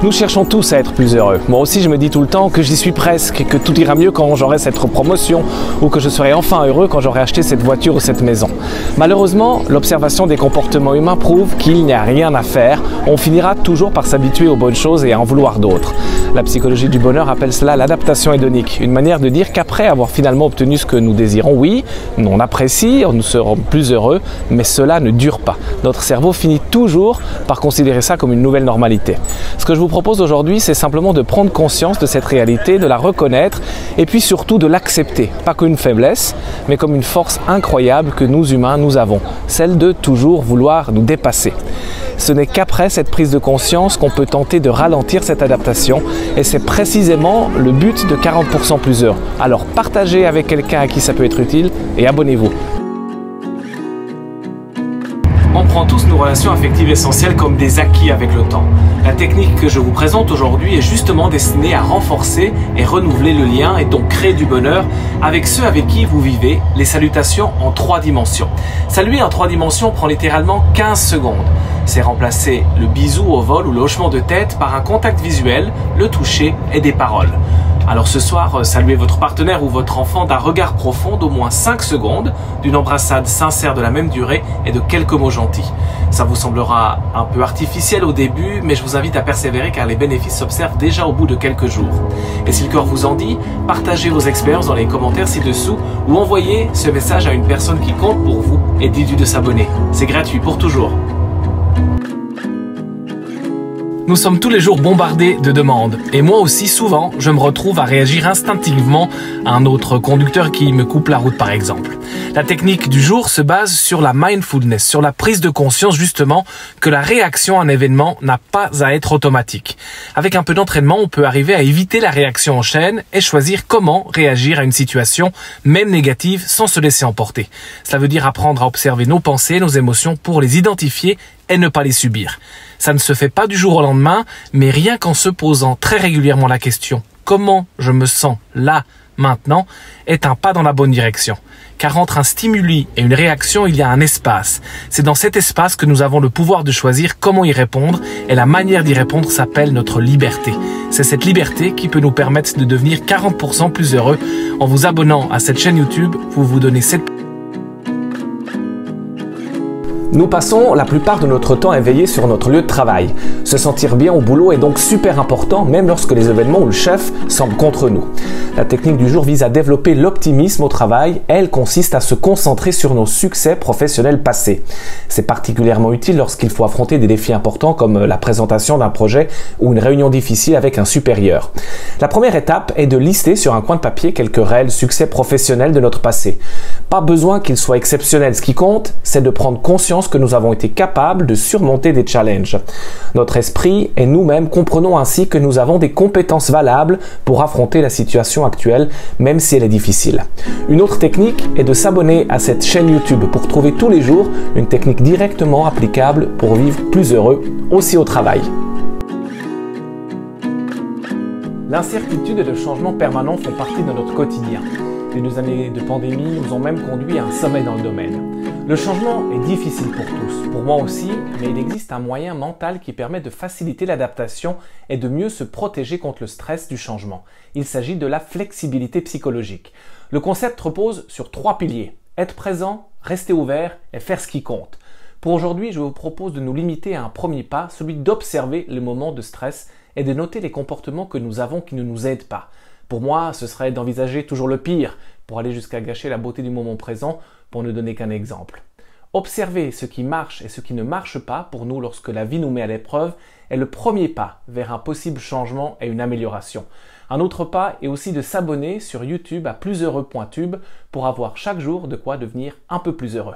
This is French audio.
Nous cherchons tous à être plus heureux. Moi aussi, je me dis tout le temps que j'y suis presque, que tout ira mieux quand j'aurai cette promotion ou que je serai enfin heureux quand j'aurai acheté cette voiture ou cette maison. Malheureusement, l'observation des comportements humains prouve qu'il n'y a rien à faire. On finira toujours par s'habituer aux bonnes choses et à en vouloir d'autres. La psychologie du bonheur appelle cela l'adaptation hédonique, une manière de dire qu'après avoir finalement obtenu ce que nous désirons, oui, on apprécie, nous serons plus heureux, mais cela ne dure pas. Notre cerveau finit toujours par considérer ça comme une nouvelle normalité. Ce que je vous propose aujourd'hui, c'est simplement de prendre conscience de cette réalité, de la reconnaître et puis surtout de l'accepter, pas comme une faiblesse, mais comme une force incroyable que nous humains, nous avons, celle de toujours vouloir nous dépasser. Ce n'est qu'après cette prise de conscience qu'on peut tenter de ralentir cette adaptation et c'est précisément le but de 40% plus heureux. Alors partagez avec quelqu'un à qui ça peut être utile et abonnez-vous. On prend tous nos relations affectives essentielles comme des acquis avec le temps. La technique que je vous présente aujourd'hui est justement destinée à renforcer et renouveler le lien et donc créer du bonheur avec ceux avec qui vous vivez les salutations en 3 dimensions. Saluer en 3 dimensions prend littéralement 15 secondes. C'est remplacer le bisou au vol ou le hochement de tête par un contact visuel, le toucher et des paroles. Alors ce soir, saluez votre partenaire ou votre enfant d'un regard profond d'au moins 5 secondes, d'une embrassade sincère de la même durée et de quelques mots gentils. Ça vous semblera un peu artificiel au début, mais je vous invite à persévérer car les bénéfices s'observent déjà au bout de quelques jours. Et si le cœur vous en dit, partagez vos expériences dans les commentaires ci-dessous ou envoyez ce message à une personne qui compte pour vous et dites-lui de s'abonner. C'est gratuit pour toujours. Nous sommes tous les jours bombardés de demandes et moi aussi souvent je me retrouve à réagir instinctivement à un autre conducteur qui me coupe la route par exemple. La technique du jour se base sur la mindfulness, sur la prise de conscience justement que la réaction à un événement n'a pas à être automatique. Avec un peu d'entraînement, on peut arriver à éviter la réaction en chaîne et choisir comment réagir à une situation même négative sans se laisser emporter. Cela veut dire apprendre à observer nos pensées, nos émotions pour les identifier et ne pas les subir. Ça ne se fait pas du jour au lendemain, mais rien qu'en se posant très régulièrement la question « Comment je me sens là, maintenant ?» est un pas dans la bonne direction. Car entre un stimuli et une réaction, il y a un espace. C'est dans cet espace que nous avons le pouvoir de choisir comment y répondre et la manière d'y répondre s'appelle notre liberté. C'est cette liberté qui peut nous permettre de devenir 40% plus heureux. En vous abonnant à cette chaîne YouTube, vous vous donnez cette Nous passons la plupart de notre temps éveillés sur notre lieu de travail. Se sentir bien au boulot est donc super important, même lorsque les événements ou le chef semblent contre nous. La technique du jour vise à développer l'optimisme au travail. Elle consiste à se concentrer sur nos succès professionnels passés. C'est particulièrement utile lorsqu'il faut affronter des défis importants comme la présentation d'un projet ou une réunion difficile avec un supérieur. La première étape est de lister sur un coin de papier quelques réels succès professionnels de notre passé. Pas besoin qu'ils soient exceptionnels. Ce qui compte, c'est de prendre conscience que nous avons été capables de surmonter des challenges. Notre esprit et nous-mêmes comprenons ainsi que nous avons des compétences valables pour affronter la situation actuelle, même si elle est difficile. Une autre technique est de s'abonner à cette chaîne YouTube pour trouver tous les jours une technique directement applicable pour vivre plus heureux, aussi au travail. L'incertitude et le changement permanent font partie de notre quotidien. Les 2 années de pandémie nous ont même conduit à un sommet dans le domaine. Le changement est difficile pour tous, pour moi aussi, mais il existe un moyen mental qui permet de faciliter l'adaptation et de mieux se protéger contre le stress du changement. Il s'agit de la flexibilité psychologique. Le concept repose sur 3 piliers. Être présent, rester ouvert et faire ce qui compte. Pour aujourd'hui, je vous propose de nous limiter à un premier pas, celui d'observer les moments de stress et de noter les comportements que nous avons qui ne nous aident pas. Pour moi, ce serait d'envisager toujours le pire, pour aller jusqu'à gâcher la beauté du moment présent, pour ne donner qu'un exemple. Observer ce qui marche et ce qui ne marche pas pour nous lorsque la vie nous met à l'épreuve est le premier pas vers un possible changement et une amélioration. Un autre pas est aussi de s'abonner sur YouTube à plusheureux.tube pour avoir chaque jour de quoi devenir un peu plus heureux.